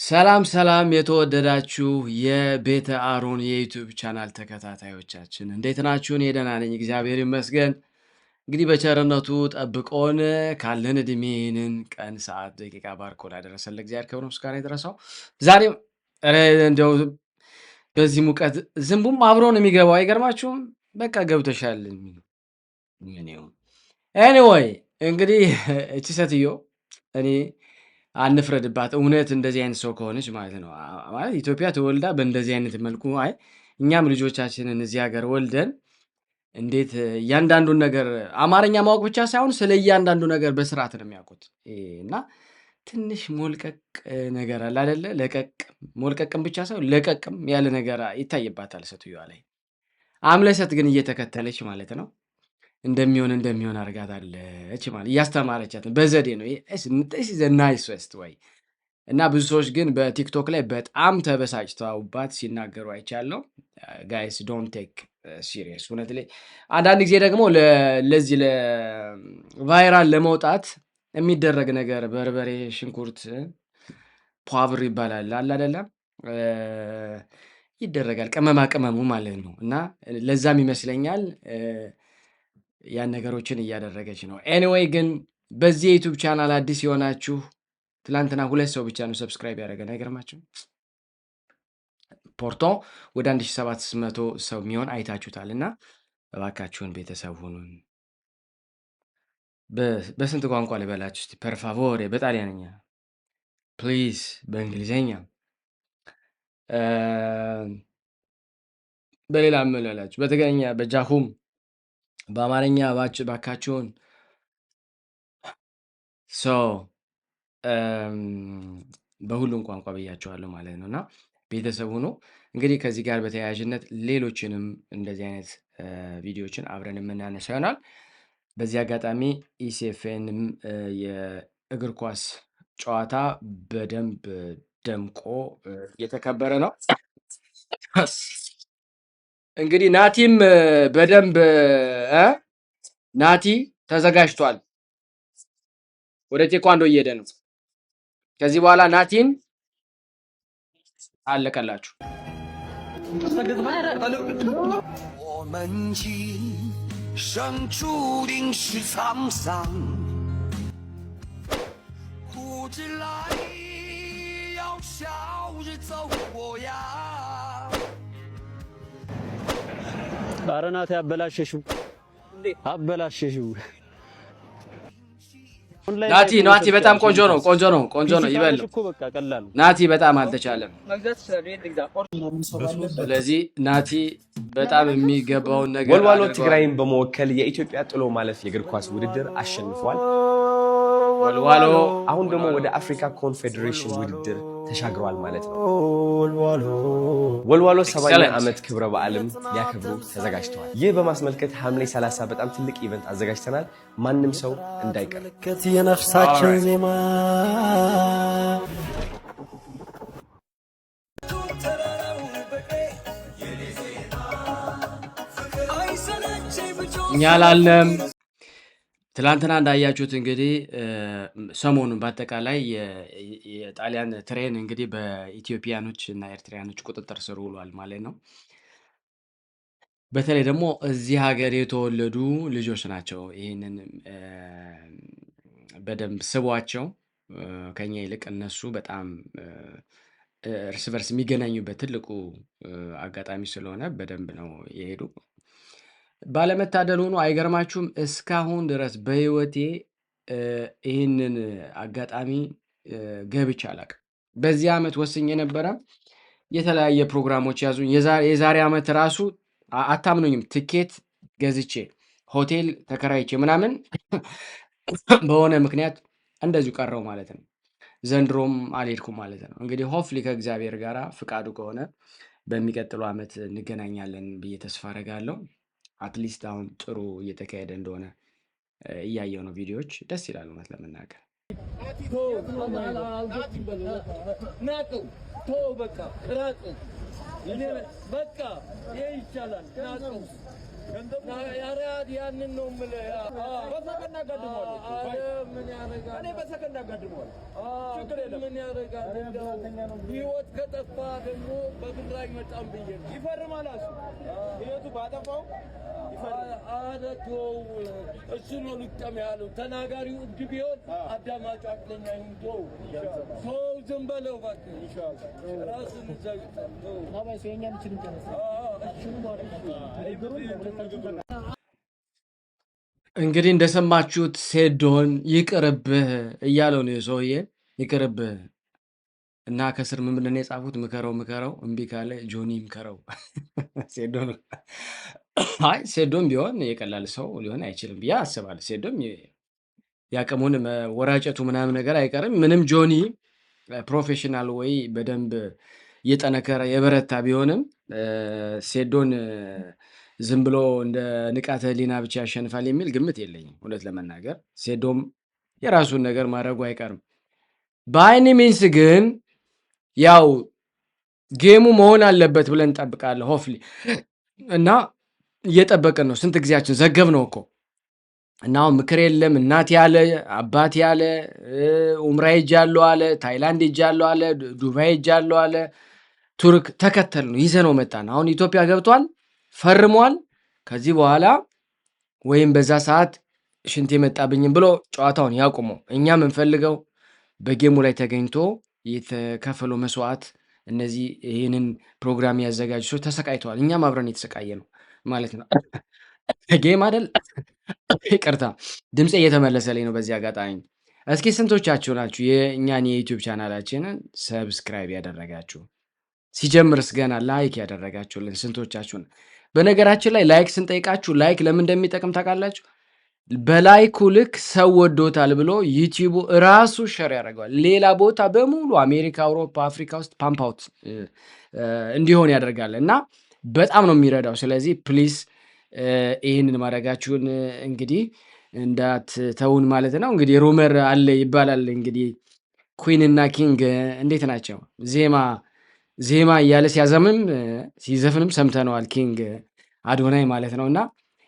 ሰላም ሰላም የተወደዳችሁ የቤተ አሮን የዩቲዩብ ቻናል ተከታታዮቻችን እንዴት ናችሁ? እኔ ደህና ነኝ፣ እግዚአብሔር ይመስገን። እንግዲህ በቸርነቱ ጠብቆን ካለን እድሜንን ቀን ሰዓት ደቂቃ ባርኮ ላደረሰን ለእግዚአብሔር ክብር ምስጋና ይድረሰው። ዛሬም እንደው በዚህ ሙቀት ዝንቡም አብሮ ነው የሚገባው፣ አይገርማችሁም? በቃ ገብተሻል። ምን ይሁን ኤኒዌይ እንግዲህ እቺ ሴትዮ እኔ አንፍረድባት፣ እውነት እንደዚህ አይነት ሰው ከሆነች ማለት ነው። ማለት ኢትዮጵያ ተወልዳ በእንደዚህ አይነት መልኩ እኛም ልጆቻችንን እዚህ ሀገር ወልደን እንዴት እያንዳንዱን ነገር አማርኛ ማወቅ ብቻ ሳይሆን ስለ እያንዳንዱ ነገር በስርዓት ነው የሚያውቁት። እና ትንሽ ሞልቀቅ ነገር አለ አይደለ? ለቀቅ ሞልቀቅም ብቻ ሳይሆን ለቀቅም ያለ ነገር ይታይባታል ሴትዮዋ ላይ። አምለሰት ግን እየተከተለች ማለት ነው እንደሚሆን አድርጋታለች ማለት እያስተማረቻት በዘዴ ነው። ናይስ ዌስት ወይ እና ብዙ ሰዎች ግን በቲክቶክ ላይ በጣም ተበሳጭተውባት ሲናገሩ አይቻለሁ። ጋይስ ዶንት ቴክ ሲሪየስ። እውነት ላይ አንዳንድ ጊዜ ደግሞ ለዚህ ለቫይራል ለመውጣት የሚደረግ ነገር በርበሬ፣ ሽንኩርት፣ ፖብር ይባላል አለ አይደለም፣ ይደረጋል ቅመማ ቅመሙ ማለት ነው። እና ለዛም ይመስለኛል ያን ነገሮችን እያደረገች ነው። ኤኒዌይ ግን በዚህ የዩቲዩብ ቻናል አዲስ የሆናችሁ ትላንትና 2 ሰው ብቻ ነው ሰብስክራይብ ያደረገን፣ አይገርማችሁም? ፖርቶ ወደ 1700 ሰው የሚሆን አይታችሁታል። እና እባካችሁን ቤተሰብ ሁኑን። በስንት ቋንቋ ልበላችሁ እስቲ? ፐርፋቮሬ በጣሊያንኛ ፕሊዝ፣ በእንግሊዝኛ በሌላ ምልላችሁ በትግርኛ በጃሁም በአማርኛ ባካችሁን በሁሉም ቋንቋ ብያቸዋለሁ ማለት ነው። እና ቤተሰብ ሆኖ እንግዲህ ከዚህ ጋር በተያያዥነት ሌሎችንም እንደዚህ አይነት ቪዲዮዎችን አብረን የምናነሳ ይሆናል። በዚህ አጋጣሚ ኢሲኤፍኤንም የእግር ኳስ ጨዋታ በደንብ ደምቆ የተከበረ ነው። እንግዲህ ናቲም በደንብ ናቲ ተዘጋጅቷል። ወደ ቴኳንዶ እየሄደ ነው። ከዚህ በኋላ ናቲን አለቀላችሁ። ኧረ ናቲ አበላሸሽው። ናቲ በጣም ቆንጆ ነው ይበል። ናቲ በጣም አልተቻለም። ስለዚህ ናቲ በጣም የሚገባውን ነገር ወልዋሎ ትግራይን በመወከል የኢትዮጵያ ጥሎ ማለፍ የእግር ኳስ ውድድር አሸንፏል። ወልዋሎ አሁን ደግሞ ወደ አፍሪካ ኮንፌዴሬሽን ውድድር ተሻግሯል ማለት ነው። ወልዋሎ 70ኛ ዓመት ክብረ በዓልም ሊያከብሩ ተዘጋጅተዋል። ይህ በማስመልከት ሐምሌ 30 በጣም ትልቅ ኢቨንት አዘጋጅተናል። ማንም ሰው እንዳይቀር። የነፍሳችን ዜማ እኛ ላለም ትላንትና እንዳያችሁት እንግዲህ ሰሞኑን በአጠቃላይ የጣሊያን ትሬን እንግዲህ በኢትዮጵያኖች እና ኤርትራያኖች ቁጥጥር ስር ውሏል ማለት ነው። በተለይ ደግሞ እዚህ ሀገር የተወለዱ ልጆች ናቸው ይህንን በደንብ ስቧቸው። ከኛ ይልቅ እነሱ በጣም እርስ በርስ የሚገናኙበት ትልቁ አጋጣሚ ስለሆነ በደንብ ነው የሄዱ። ባለመታደል ሆኖ አይገርማችሁም? እስካሁን ድረስ በህይወቴ ይህንን አጋጣሚ ገብቼ አላውቅም። በዚህ ዓመት ወስኜ ነበረ የተለያየ ፕሮግራሞች ያዙኝ። የዛሬ ዓመት ራሱ አታምኑኝም፣ ትኬት ገዝቼ ሆቴል ተከራይቼ ምናምን በሆነ ምክንያት እንደዚሁ ቀረው ማለት ነው። ዘንድሮም አልሄድኩም ማለት ነው። እንግዲህ ሆፍሊ ከእግዚአብሔር ጋር ፍቃዱ ከሆነ በሚቀጥለው ዓመት እንገናኛለን ብዬ ተስፋ አደርጋለሁ። አትሊስት አሁን ጥሩ እየተካሄደ እንደሆነ እያየው ነው። ቪዲዮዎች ደስ ይላሉ ማለት ለመናገር። ያራድ ያንን ነው የምልህ። በሰከንድ አጋድመዋል። ምን ያደርጋል? እኔ በሰከንድ አጋድመዋል። ችግር የለም። ምን ያደርጋል? ህይወት ከጠፋ ደግሞ በግዳጅ መጣም ብዬ ነው። ይፈርማል። ህይወቱ ባጠፋው አረተው እሱ ነው ልጠም ያለው። ተናጋሪው እብድ ቢሆን አዳማጩ አቅለኛ ይሁን። ተው ዝም በለው እባክህ። ኢንሻአላህ ራስን ዘግተው ታባይ ሰኛ ልጅ ልንተነሳ እንግዲህ እንደሰማችሁት ሴዶን ይቅርብህ እያለው ነው የሰውዬ። ይቅርብህ እና ከስር ምን ነው የጻፉት? ምከረው እምቢ ካለ ጆኒ ምከረው። ሴዶን አይ ሴዶም ቢሆን የቀላል ሰው ሊሆን አይችልም ብዬ አስባለሁ። ሴዶም ያቀሙን ወራጨቱ ምናምን ነገር አይቀርም። ምንም ጆኒ ፕሮፌሽናል ወይ በደንብ የጠነከረ የበረታ ቢሆንም ሴዶን ዝም ብሎ እንደ ንቃተ ህሊና ብቻ ያሸንፋል የሚል ግምት የለኝም። እውነት ለመናገር ሴዶም የራሱን ነገር ማድረጉ አይቀርም። በአይኒ ሚንስ ግን ያው ጌሙ መሆን አለበት ብለን እንጠብቃለን። ሆፍሊ እና እየጠበቅን ነው። ስንት ጊዜያችን ዘገብ ነው እኮ እና አሁን ምክር የለም። እናት ያለ አባት ያለ ኡምራ ሄጃለሁ አለ፣ ታይላንድ ሄጃለሁ አለ፣ ዱባይ ሄጃለሁ አለ፣ ቱርክ ተከተል ነው ይዘነው መጣን። አሁን ኢትዮጵያ ገብቷል፣ ፈርሟል። ከዚህ በኋላ ወይም በዛ ሰዓት ሽንት የመጣብኝም ብሎ ጨዋታውን ያቁመው። እኛ የምንፈልገው በጌሙ ላይ ተገኝቶ የተከፈለው መስዋዕት እነዚህ ይህንን ፕሮግራም ያዘጋጁ ሰዎች ተሰቃይተዋል። እኛም አብረን የተሰቃየ ነው ማለት ነው። ጌም አይደል? ይቅርታ ድምፄ እየተመለሰልኝ ነው በዚህ አጋጣሚ። እስኪ ስንቶቻችሁ ናችሁ የእኛን የዩቲዩብ ቻናላችንን ሰብስክራይብ ያደረጋችሁ? ሲጀምርስ ገና ላይክ ያደረጋችሁልን ስንቶቻችሁን? በነገራችን ላይ ላይክ ስንጠይቃችሁ ላይክ ለምን እንደሚጠቅም ታውቃላችሁ? በላይኩ ልክ ሰው ወዶታል ብሎ ዩቲዩቡ ራሱ ሸር ያደርገዋል። ሌላ ቦታ በሙሉ አሜሪካ፣ አውሮፓ፣ አፍሪካ ውስጥ ፓምፓውት እንዲሆን ያደርጋል እና በጣም ነው የሚረዳው። ስለዚህ ፕሊዝ ይህንን ማድረጋችሁን እንግዲህ እንዳትተውን ማለት ነው። እንግዲህ ሩመር አለ ይባላል። እንግዲህ ኩዊን እና ኪንግ እንዴት ናቸው? ዜማ እያለ ሲዘፍንም ሰምተነዋል። ኪንግ አዶናይ ማለት ነው። እና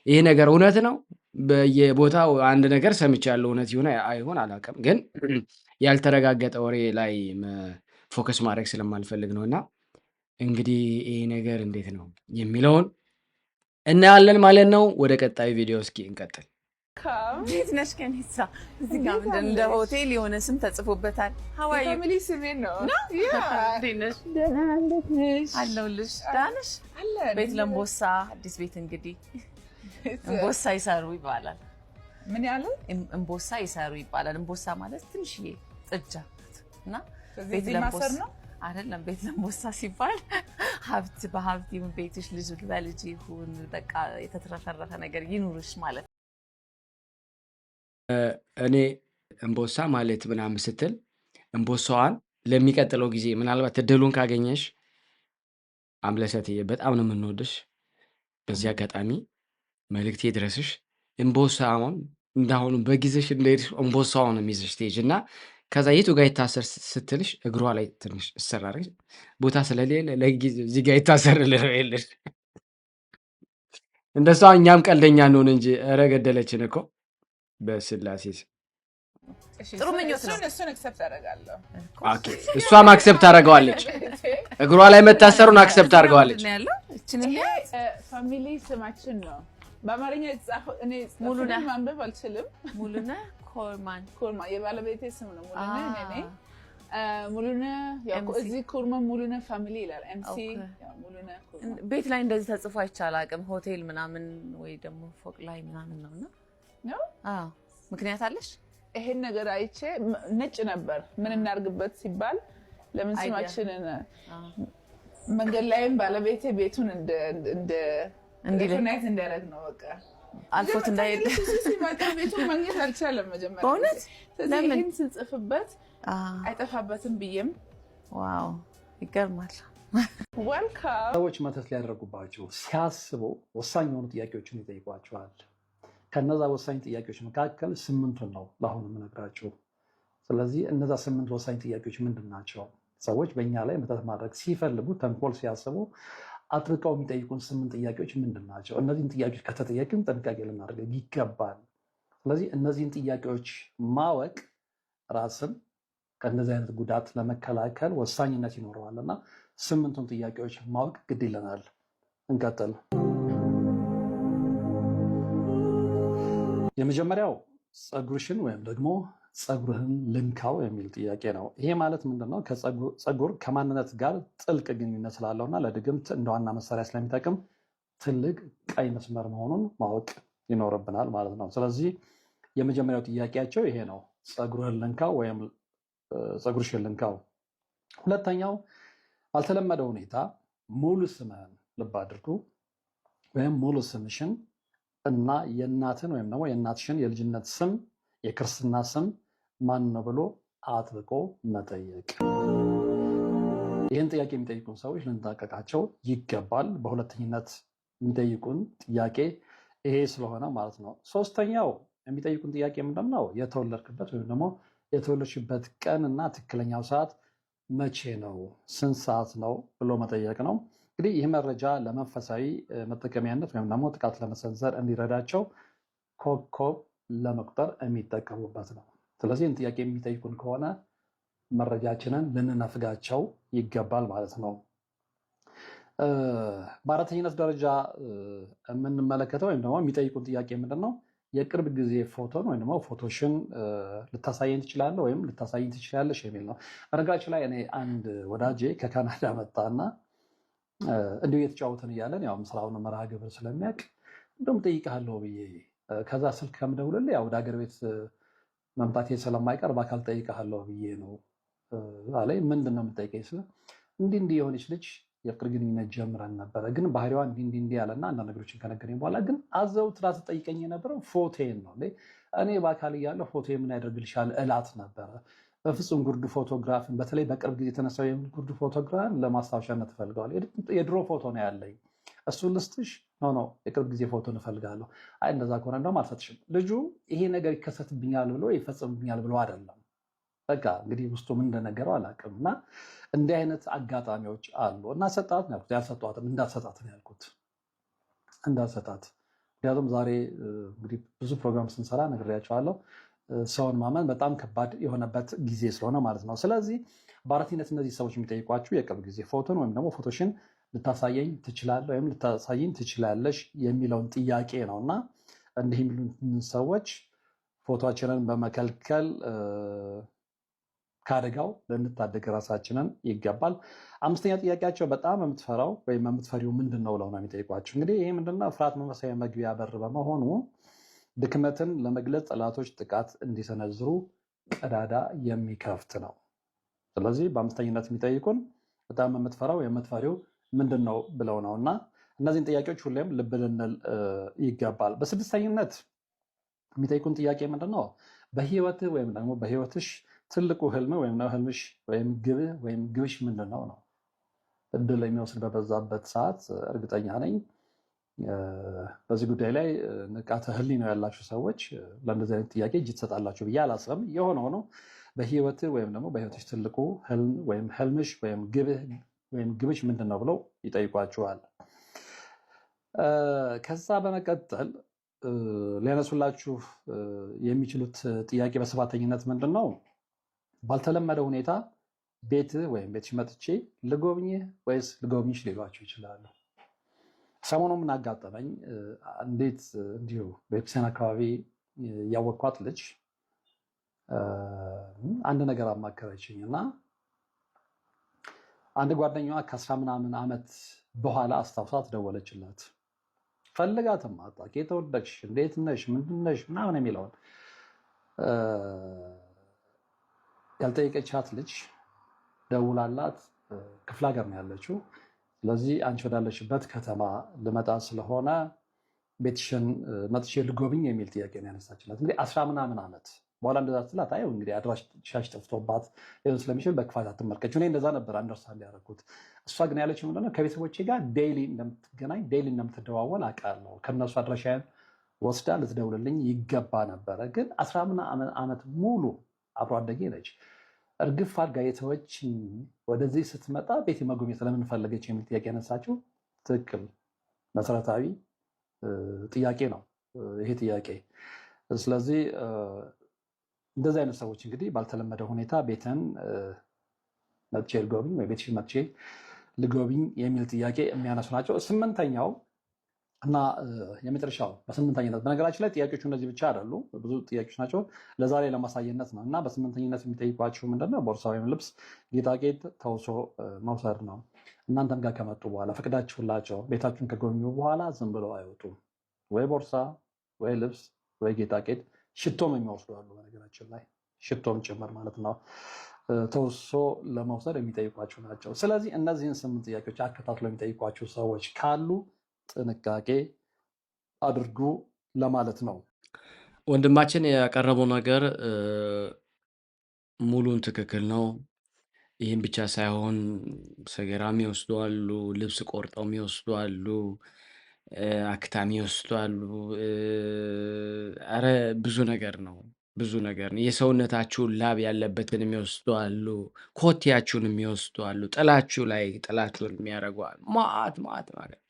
ይሄ ነገር እውነት ነው። በየቦታው አንድ ነገር ሰምቻለሁ። እውነት ይሁን አይሆን አላውቅም፣ ግን ያልተረጋገጠ ወሬ ላይ ፎከስ ማድረግ ስለማልፈልግ ነው። እና እንግዲህ ይሄ ነገር እንዴት ነው የሚለውን እናያለን ማለት ነው። ወደ ቀጣዩ ቪዲዮ እስኪ እንቀጥል። እንዴት ነሽ ከኒሳ? እዚህ ጋር ምንድን እንደ ሆቴል የሆነ ስም ተጽፎበታል። ሀዋይ ፋሚሊ ስሜ ነው። እንዴት ነሽ? ደህና እንዴት ነሽ? አለሁልሽ። ደህና ነሽ? ቤት ለምቦሳ አዲስ ቤት እንግዲህ እምቦሳ ይሰሩ ይባላል። ምን ያለ እምቦሳ ይሰሩ ይባላል። እምቦሳ ማለት ትንሽዬ ጥጃ እና ቤት ለምቦሳ ነው አይደለም። ቤት ለምቦሳ ሲባል ሀብት በሀብት ይሁን ቤትሽ፣ ልጅ በልጅ ይሁን በቃ የተትረፈረፈ ነገር ይኑርሽ ማለት። እኔ እምቦሳ ማለት ምናምን ስትል እምቦሳዋን ለሚቀጥለው ጊዜ ምናልባት እድሉን ካገኘሽ አምለሰትዬ በጣም ነው የምንወድሽ። በዚህ አጋጣሚ መልእክቴ ድረስሽ። እምቦሳውን እንዳሁኑ በጊዜሽ እንደሄድሽ እምቦሳውን የሚይዝሽ ትሄጂ እና ከዛ የቱ ጋር ይታሰር ስትልሽ እግሯ ላይ ትንሽ እሰራረች ቦታ ስለሌለ ለጊዜው እዚህ ጋር ይታሰርልህ ነው የለሽ። እንደሷ እኛም ቀልደኛ እንሆን እንጂ ኧረ ገደለችን እኮ በስላሴ። ጥሩ ምኞት ነው። እሱን አክሰፕት አደርጋለሁ። ኦኬ እሷም አክሰፕት አደርገዋለች። እግሯ ላይ መታሰሩን አክሰፕት አደርገዋለች። ፋሚሊ ስማችን ነው በአማርኛ የተጻፈው። እኔ ሙሉነህ ማንበብ አልችልም። ሙሉነህ ኮርማን የባለቤቴ ስም ነው። ሙሉነህ ያው እዚህ ኮርማን ሙሉነህ ፋሚሊ ይላል። ኤምሲ ሙሉነህ ኮርማን። ቤት ላይ እንደዚህ ተጽፎ አይቻል አቅም ሆቴል ምናምን ወይ ደግሞ ፎቅ ላይ ምናምን ነው። አዎ ምክንያት አለሽ? ይሄን ነገር አይቼ ነጭ ነበር ምን እናርግበት ሲባል ለምን ስማችንን መንገድ ላይም ባለቤቴ ቤቱን እንደ ሪኮግናይዝ እንዲያደርግ ነው። በቃ አልፎት እንዳይሄድ ሲመጣ ቤቱን ማግኘት አልቻለም መጀመሪያ። በእውነት ለምን ስንጽፍበት አይጠፋበትም ብዬም። ዋው ይገርማል። ዌልካም። ሰዎች መተት ሊያደርጉባቸው ሲያስቡ ወሳኝ የሆኑ ጥያቄዎችን ይጠይቋቸዋል። ከነዛ ወሳኝ ጥያቄዎች መካከል 8ቱን ነው ለአሁኑ የምነግራቸው። ስለዚህ እነዛ 8 ወሳኝ ጥያቄዎች ምንድን ናቸው? ሰዎች በእኛ ላይ መተት ማድረግ ሲፈልጉ፣ ተንኮል ሲያስቡ አጥብቀው የሚጠይቁን 8 ጥያቄዎች ምንድን ናቸው? እነዚህን ጥያቄዎች ከተጠየቅን ጥንቃቄ ልናደርግ ይገባል። ስለዚህ እነዚህን ጥያቄዎች ማወቅ ራስን ከእንደዚህ አይነት ጉዳት ለመከላከል ወሳኝነት ይኖረዋል እና 8ቱን ጥያቄዎች ማወቅ ግድ ይለናል። እንቀጥል። የመጀመሪያው ፀጉርሽን ወይም ደግሞ ፀጉርህን ልንካው የሚል ጥያቄ ነው። ይሄ ማለት ምንድነው? ፀጉር ከማንነት ጋር ጥልቅ ግንኙነት ስላለውና ለድግምት እንደ ዋና መሳሪያ ስለሚጠቅም ትልቅ ቀይ መስመር መሆኑን ማወቅ ይኖርብናል ማለት ነው። ስለዚህ የመጀመሪያው ጥያቄያቸው ይሄ ነው፣ ፀጉርህን ልንካው ወይም ፀጉርሽን ልንካው። ሁለተኛው ባልተለመደ ሁኔታ ሙሉ ስምህን ልብ አድርጉ፣ ወይም ሙሉ ስምሽን እና የእናትን ወይም ደግሞ የእናትሽን የልጅነት ስም የክርስትና ስም ማን ነው ብሎ አጥብቆ መጠየቅ። ይህን ጥያቄ የሚጠይቁን ሰዎች ልንጠነቀቃቸው ይገባል። በሁለተኝነት የሚጠይቁን ጥያቄ ይሄ ስለሆነ ማለት ነው። ሶስተኛው የሚጠይቁን ጥያቄ ምንድን ነው? የተወለድክበት ወይም ደግሞ የተወለድሽበት ቀን እና ትክክለኛው ሰዓት መቼ ነው፣ ስንት ሰዓት ነው ብሎ መጠየቅ ነው። እንግዲህ ይህ መረጃ ለመንፈሳዊ መጠቀሚያነት ወይም ደግሞ ጥቃት ለመሰንዘር እንዲረዳቸው ኮከብ ለመቁጠር የሚጠቀሙበት ነው። ስለዚህ ይህን ጥያቄ የሚጠይቁን ከሆነ መረጃችንን ልንነፍጋቸው ይገባል ማለት ነው። በአራተኝነት ደረጃ የምንመለከተው ወይም ደግሞ የሚጠይቁን ጥያቄ ምንድን ነው? የቅርብ ጊዜ ፎቶን ወይም ደግሞ ፎቶሽን ልታሳየን ትችላለህ ወይም ልታሳየን ትችላለሽ የሚል ነው። በነገራችን ላይ እኔ አንድ ወዳጄ ከካናዳ መጣና እንዲሁ እየተጫወትን እያለን ያው ስራውን መርሃ ግብር ስለሚያውቅ እንደውም ጠይቅሃለሁ ብዬ ከዛ ስልክ ከምደውልልህ ያው ወደ ሀገር ቤት መምጣቴ ስለማይቀር በአካል ጠይቅሃለሁ ብዬ ነው አለኝ። ምንድን ነው የምጠይቀኝ ስለ እንዲህ የሆነች ልጅ የፍቅር ግንኙነት ጀምረን ነበረ፣ ግን ባህሪዋ እንዲህ ያለና አንዳንድ ነገሮችን ከነገረኝ በኋላ ግን አዘውትራ ትጠይቀኝ የነበረው ፎቶዬን ነው። እኔ በአካል እያለሁ ፎቶ ምን ያደርግልሻል እላት ነበረ። በፍጹም ጉርድ ፎቶግራፍን በተለይ በቅርብ ጊዜ የተነሳው ጉርድ ፎቶግራፍን ለማስታወሻነት እፈልገዋለሁ። የድሮ ፎቶ ነው ያለኝ፣ እሱን ልስጥሽ? ነው የቅርብ ጊዜ ፎቶ እንፈልጋለሁ። አይ እንደዛ ከሆነ እንደውም አልሰጥሽም። ልጁ ይሄ ነገር ይከሰትብኛል ብሎ ይፈጽምብኛል ብሎ አይደለም። በቃ እንግዲህ ውስጡ ምን እንደነገረው አላውቅም። እና እንዲህ አይነት አጋጣሚዎች አሉ እና ሰጣት ነው ያልኩት። ያልሰጧትም እንዳትሰጣት ነው ያልኩት፣ እንዳትሰጣት። ምክንያቱም ዛሬ እንግዲህ ብዙ ፕሮግራም ስንሰራ ነግሬያቸዋለሁ። ሰውን ማመን በጣም ከባድ የሆነበት ጊዜ ስለሆነ ማለት ነው። ስለዚህ በአራተኝነት እነዚህ ሰዎች የሚጠይቋችሁ የቅርብ ጊዜ ፎቶን ወይም ደግሞ ፎቶሽን ልታሳየኝ ትችላለህ ወይም ልታሳየኝ ትችላለሽ የሚለውን ጥያቄ ነው እና እንዲህ የሚሉትን ሰዎች ፎቶችንን በመከልከል ከአደጋው ልንታደግ ራሳችንን ይገባል። አምስተኛ ጥያቄያቸው በጣም የምትፈራው ወይም የምትፈሪው ምንድን ነው ብለው ነው የሚጠይቋቸው። እንግዲህ ይህ ምንድነው? ፍርሃት መንፈሳዊ መግቢያ በር በመሆኑ ድክመትን ለመግለጽ ጠላቶች ጥቃት እንዲሰነዝሩ ቀዳዳ የሚከፍት ነው። ስለዚህ በአምስተኝነት የሚጠይቁን በጣም የምትፈራው የምትፈሪው ምንድን ነው ብለው ነው እና እነዚህን ጥያቄዎች ሁሌም ልብ ልንል ይገባል። በስድስተኝነት የሚጠይቁን ጥያቄ ምንድን ነው? በህይወትህ ወይም ደግሞ በህይወትሽ ትልቁ ህልም ወይም ህልምሽ ወይም ግብህ ወይም ግብሽ ምንድን ነው ነው። እድል የሚወስድ በበዛበት ሰዓት እርግጠኛ ነኝ በዚህ ጉዳይ ላይ ንቃተ ህሊና ያላችሁ ሰዎች ለእንደዚህ አይነት ጥያቄ እጅ ትሰጣላችሁ ብዬ አላስብም። የሆነ ሆኖ በህይወትህ ወይም ደግሞ በህይወትሽ ትልቁ ህልም ወይም ህልምሽ ወይም ግብህ ወይም ግብሽ ምንድን ነው ብለው ይጠይቋችኋል። ከዛ በመቀጠል ሊያነሱላችሁ የሚችሉት ጥያቄ በሰባተኝነት ምንድን ነው? ባልተለመደ ሁኔታ ቤትህ ወይም ቤትሽ መጥቼ ልጎብኝህ ወይስ ልጎብኝሽ ሊሏችሁ ይችላሉ። ሰሞኑ ምን አጋጠመኝ? እንዴት እንዲሁ በቤተክርስቲያን አካባቢ ያወቅኳት ልጅ አንድ ነገር አማከረችኝ እና አንድ ጓደኛዋ ከ10 ምናምን ዓመት በኋላ አስታውሳት ደወለችላት። ፈልጋትም አጣ። የተወደድሽ እንዴት ነሽ ምንድን ነሽ ምናምን የሚለውን ያልጠየቀቻት ልጅ ደውላላት ክፍለ ሀገር ነው ያለችው። ስለዚህ አንቺ ወዳለሽበት ከተማ ልመጣ ስለሆነ ቤትሽን መጥቼ ልጎብኝ የሚል ጥያቄ ነው ያነሳችላት። እንግዲህ 10 ምናምን ዓመት በኋላ እንደዛ ስላት አይ እንግዲህ አድራሻሽ ጠፍቶባት ሊሆን ስለሚችል በክፋት አትመልከች። እኔ እንደዛ ነበር አንደርስታንድ ያደረኩት። እሷ ግን ያለችው ምንድነው? ከቤተሰቦቼ ጋር ዴይሊ እንደምትገናኝ ዴይሊ እንደምትደዋወል አውቃለሁ። ከነሱ አድራሻዬን ወስዳ ልትደውልልኝ ይገባ ነበረ። ግን 10 ምናምን ዓመት ሙሉ አብሮ አደጌ ነች። እርግፍ አድርጋ የተወችኝ ወደዚህ ስትመጣ ቤት መጎብኘት ስለምን ፈለገች የሚል ጥያቄ ያነሳችው ትክክል መሰረታዊ ጥያቄ ነው ይሄ ጥያቄ። ስለዚህ እንደዚህ አይነት ሰዎች እንግዲህ ባልተለመደ ሁኔታ ቤትን መጥቼ ልጎብኝ ወይ ቤትሽን መጥቼ ልጎብኝ የሚል ጥያቄ የሚያነሱ ናቸው። ስምንተኛው እና የመጨረሻው በስምንተኝነት በነገራችን ላይ ጥያቄዎቹ እነዚህ ብቻ አይደሉ፣ ብዙ ጥያቄዎች ናቸው። ለዛሬ ለማሳየነት ነው። እና በስምንተኝነት የሚጠይቋቸው ምንድነው? ቦርሳ ወይም ልብስ፣ ጌጣጌጥ ተውሶ መውሰድ ነው። እናንተም ጋር ከመጡ በኋላ ፈቅዳችሁላቸው ቤታችሁን ከጎብኙ በኋላ ዝም ብለው አይወጡም። ወይ ቦርሳ ወይ ልብስ ወይ ጌጣጌጥ፣ ሽቶም የሚወስዱ አሉ። በነገራችን ላይ ሽቶም ጭምር ማለት ነው ተውሶ ለመውሰድ የሚጠይቋቸው ናቸው። ስለዚህ እነዚህን 8 ጥያቄዎች አከታትሎ የሚጠይቋቸው ሰዎች ካሉ ጥንቃቄ አድርጉ ለማለት ነው። ወንድማችን ያቀረበው ነገር ሙሉን ትክክል ነው። ይህም ብቻ ሳይሆን ሰገራም ይወስዳሉ፣ ልብስ ቆርጠውም ይወስዳሉ፣ አክታሚ ይወስዳሉ። አረ ብዙ ነገር ነው፣ ብዙ ነገር ነው። የሰውነታችሁን ላብ ያለበትን የሚወስዳሉ፣ ኮቴያችሁን የሚወስዳሉ፣ ጥላችሁ ላይ ጥላችሁን የሚያደርጓል። ማአት ማለት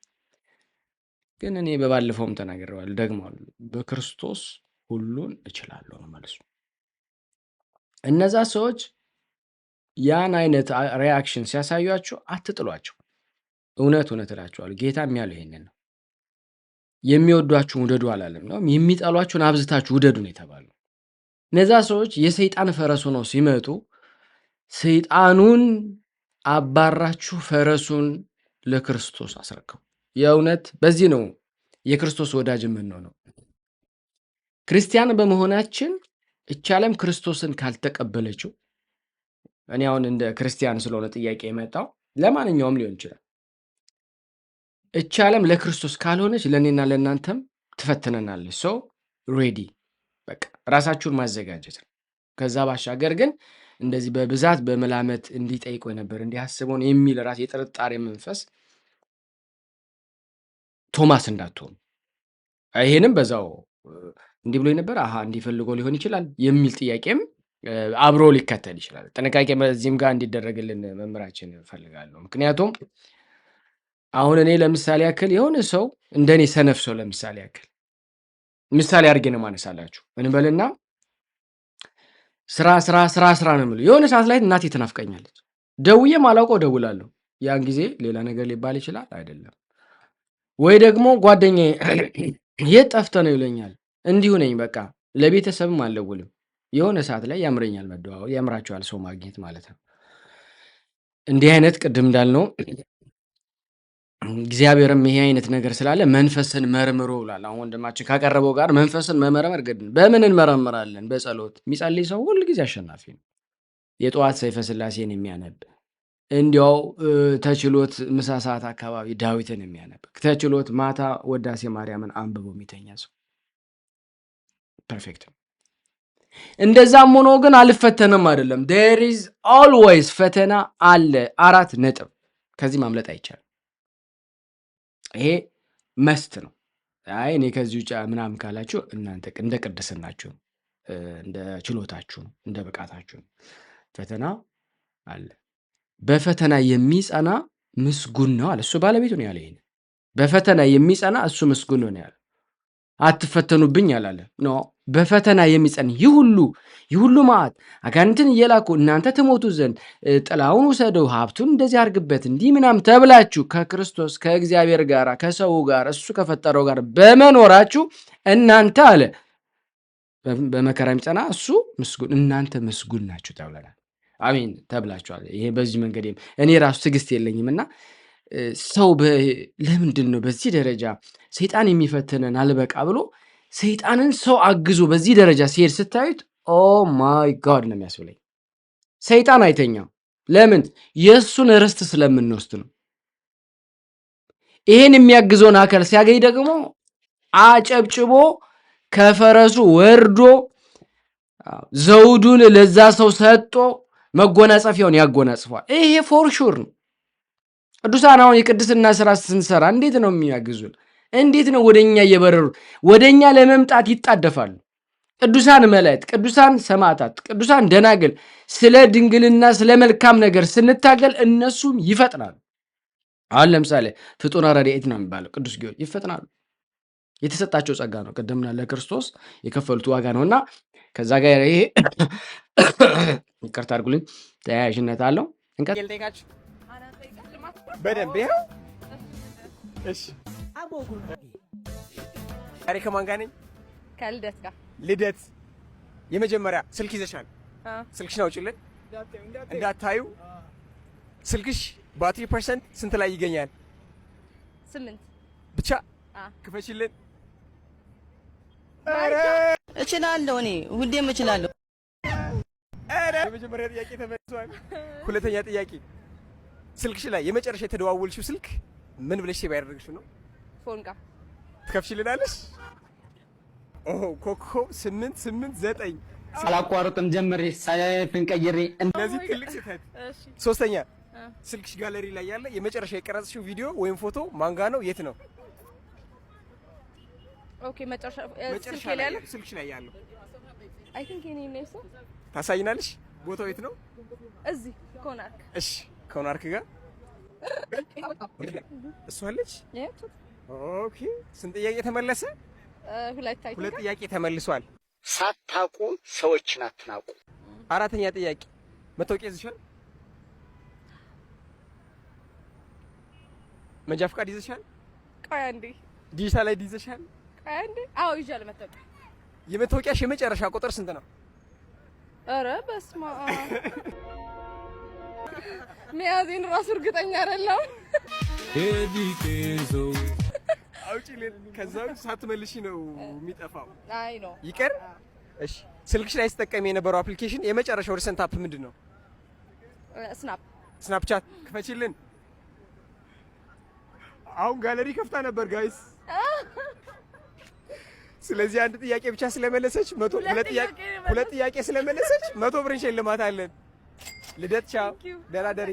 ግን እኔ በባለፈውም ተናግሬዋለሁ፣ ደግሞአለሁ። በክርስቶስ ሁሉን እችላለሁ ነው መልሱ። እነዛ ሰዎች ያን አይነት ሪያክሽን ሲያሳዩአችሁ አትጥሏቸው። እውነት እላችኋለሁ፣ ጌታ የሚያለው ይሄንን ነው። የሚወዷችሁን ውደዱ አላለም ነው፣ የሚጠሏችሁን አብዝታችሁ ውደዱ ነው የተባለው። እነዛ ሰዎች የሰይጣን ፈረስ ሆነው ሲመጡ ሰይጣኑን አባራችሁ ፈረሱን ለክርስቶስ አስረክቡ። የእውነት በዚህ ነው የክርስቶስ ወዳጅ የምንሆነው። ክርስቲያን በመሆናችን እቺ ዓለም ክርስቶስን ካልተቀበለችው፣ እኔ አሁን እንደ ክርስቲያን ስለሆነ ጥያቄ የመጣው ለማንኛውም ሊሆን ይችላል። እቺ ዓለም ለክርስቶስ ካልሆነች ለእኔና ለእናንተም ትፈትነናለች። ሰው ሬዲ በቃ ራሳችሁን ማዘጋጀት ነው። ከዛ ባሻገር ግን እንደዚህ በብዛት በመላመት እንዲጠይቁ ነበር እንዲያስበውን የሚል ራስ የጥርጣሬ መንፈስ ቶማስ እንዳትሆኑ። ይሄንም በዛው እንዲህ ብሎ ነበር፣ አሃ እንዲፈልገው ሊሆን ይችላል የሚል ጥያቄም አብሮ ሊከተል ይችላል። ጥንቃቄ በዚህም ጋር እንዲደረግልን መምራችን እፈልጋለሁ። ምክንያቱም አሁን እኔ ለምሳሌ ያክል የሆነ ሰው እንደኔ ሰነፍ ሰው ለምሳሌ ያክል ምሳሌ አድርጌ ነው ማነሳላችሁ። እንበልና ስራ ነው የምለው። የሆነ ሰዓት ላይ እናቴ ትናፍቀኛለች። ደውዬም አላውቀው ደውላለሁ። ያን ጊዜ ሌላ ነገር ሊባል ይችላል አይደለም። ወይ ደግሞ ጓደኛዬ የት ጠፍተህ ነው ይለኛል። እንዲሁ ነኝ በቃ። ለቤተሰብም አልደውልም። የሆነ ሰዓት ላይ ያምረኛል መደዋወል፣ ያምራቸዋል ሰው ማግኘት ማለት ነው። እንዲህ አይነት ቅድም እንዳልነው እግዚአብሔርም ይሄ አይነት ነገር ስላለ መንፈስን መርምሮ ብሏል። አሁን ወንድማችን ካቀረበው ጋር መንፈስን መመርመር ግድ ነው። በምን እንመረምራለን? በጸሎት። የሚጸልይ ሰው ሁል ጊዜ አሸናፊ ነው። የጠዋት ሰይፈ ሥላሴን የሚያነብ እንዲያው ተችሎት ምሳ ሰዓት አካባቢ ዳዊትን የሚያነብ ተችሎት ማታ ወዳሴ ማርያምን አንብቦ የሚተኛ ሰው ፐርፌክት ነው። እንደዛም ሆኖ ግን አልፈተንም አይደለም። there is always ፈተና አለ። 4 ነጥብ። ከዚህ ማምለጥ አይቻልም። ይሄ መስት ነው። አይ እኔ ከዚህ ውጭ ምናምን ካላችሁ እናንተ እንደ ቅድስናችሁ እንደ ችሎታችሁ እንደ ብቃታችሁ ፈተና አለ። በፈተና የሚጸና ምስጉን ነው አለ። እሱ ባለቤቱ ነው ያለ። ይሄን በፈተና የሚጸና እሱ ምስጉን ነው ያለ። አትፈተኑብኝ አላለ ነው። በፈተና የሚጸና ይህ ሁሉ መዓት አጋንንትን እየላኩ እናንተ ትሞቱ ዘንድ ጥላውን ውሰደው ሀብቱን እንደዚህ አድርግበት እንዲህ ምናምን ተብላችሁ ከክርስቶስ ከእግዚአብሔር ጋር ከሰው ጋር እሱ ከፈጠረው ጋር በመኖራችሁ እናንተ አለ በመከራ የሚጸና እሱ ምስጉን፣ እናንተ ምስጉን ናችሁ ተብለናል። አሜን ተብላችኋል። ይሄ በዚህ መንገድ እኔ ራሱ ትዕግስት የለኝምና ሰው ለምንድን ነው በዚህ ደረጃ ሰይጣን የሚፈትነን አልበቃ ብሎ ሰይጣንን ሰው አግዞ በዚህ ደረጃ ሲሄድ ስታዩት ኦ ማይ ጋድ ነው የሚያስብለኝ። ሰይጣን አይተኛም። ለምን? የእሱን ርስት ስለምንወስድ ነው። ይሄን የሚያግዘውን አካል ሲያገኝ ደግሞ አጨብጭቦ ከፈረሱ ወርዶ ዘውዱን ለዛ ሰው ሰጥቶ መጎናጸፊያውን ያጎናጽፏል። ይሄ ፎር ሹር ነው። ቅዱሳን አሁን የቅድስና ስራ ስንሰራ እንዴት ነው የሚያግዙን? እንዴት ነው ወደኛ እየበረሩ ወደኛ ለመምጣት ይጣደፋሉ? ቅዱሳን መላእክት፣ ቅዱሳን ሰማዕታት፣ ቅዱሳን ደናግል ስለ ድንግልና ስለ መልካም ነገር ስንታገል እነሱም ይፈጥናሉ። አሁን ለምሳሌ ፍጡነ ረድኤት ነው የሚባለው ቅዱስ ጊዮርጊስ ይፈጥናሉ። የተሰጣቸው ጸጋ ነው። ቅድም ለክርስቶስ የከፈሉት ዋጋ ነውና ከዛ ጋር ይሄ ይቅርታ አድርጉልኝ ተያያዥነት አለው። ልጠይቃችሁ በደንብ ይኸው። እሺ ዛሬ ከማን ጋር ነኝ? ከልደት ጋር። ልደት የመጀመሪያ ስልክ ይዘሻል? ስልክሽን አውጪልን እንዳታዩ። ስልክሽ ባትሪ ፐርሰንት ስንት ላይ ይገኛል? 8 ብቻ ክፈችልን። እችላለሁ፣ እኔ ሁሌም እችላለሁ። የመጀመሪያ ጥያቄ ተመልሷል። ሁለተኛ ጥያቄ ስልክሽ ላይ የመጨረሻ የተደዋወልሽው ስልክ ምን ብለሽ ሴቭ ያደረግሽው ነው? ፎንቃ ትከፍችልናለሽ? ኦሆ ኮከብ 889 አላቋርጥም ጀምሬ ሳይፍን ቀይሬ እነዚህ ትልቅ ስህተት። ሶስተኛ ስልክሽ ጋለሪ ላይ ያለ የመጨረሻ የቀረጽሽው ቪዲዮ ወይም ፎቶ ማንጋ ነው? የት ነው? ኦኬ መጨረሻ ስልክሽ ላይ ያለው አይ ቲንክ እኔ ነኝ። ሰው ታሳይናለሽ? ቦታው የት ነው? እዚህ ኮናርክ። እሺ ኮናርክ ጋር እሷ አለች። ኦኬ ስንት ጥያቄ ተመለሰ? ሁለት ጥያቄ ተመልሷል። ሳታውቁ ሰዎችን አትናቁ። አራተኛ ጥያቄ መታወቂያ ይዘሻል? መንጃ ፈቃድ ይዘሻል? ቆይ አንዴ። ዲጂታል አይዲ ይዘሻል? ቆይ አንዴ። አዎ ይዣለሁ መታወቂያ። የመታወቂያሽ የመጨረሻ ቁጥር ስንት ነው? ኧረ በስመ አብ መያዜን እራሱ እርግጠኛ አይደለሁም። አውጪልን። ከዛው ሳትመልሺ ነው የሚጠፋው። አይ ነው ይቀር። እሺ ስልክሽ ላይ ስትጠቀሚ የነበረው አፕሊኬሽን የመጨረሻው ሪሰንት አፕ ምንድን ነው? ስናፕቻት ክፈችልን። አሁን ጋለሪ ከፍታ ነበር ጋይስ። ስለዚህ አንድ ጥያቄ ብቻ ስለመለሰች ሁለት ጥያቄ ስለመለሰች 100 ብር እንሸልማታለን። ልደት ቻው፣ ደህና ደሪ።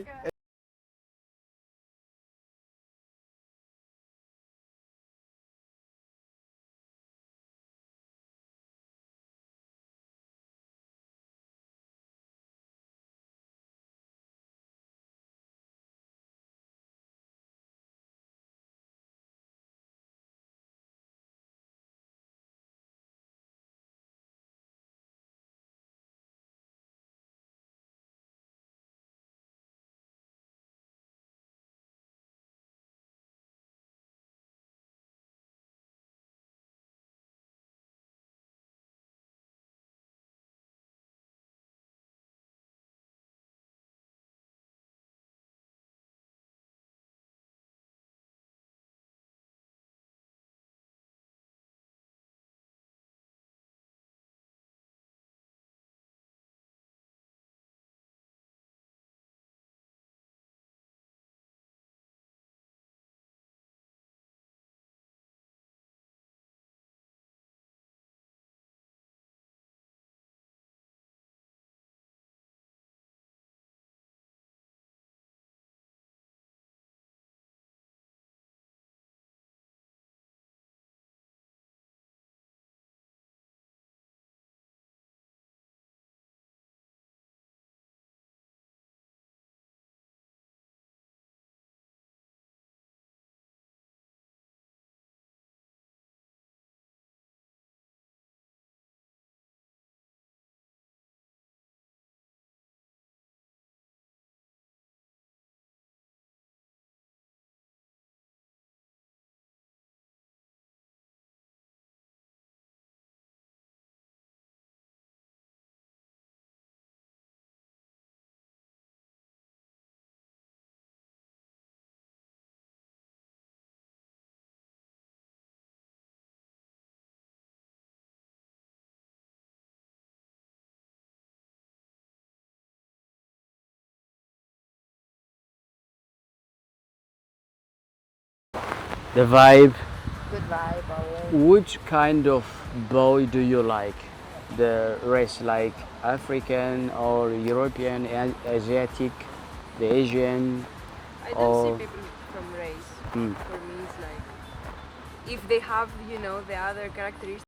The vibe. Good vibe always. Which kind of boy do you like? The race like African or European, Asiatic, the Asian? I don't see people from race. For me, it's like if they have, you know, the other characteristics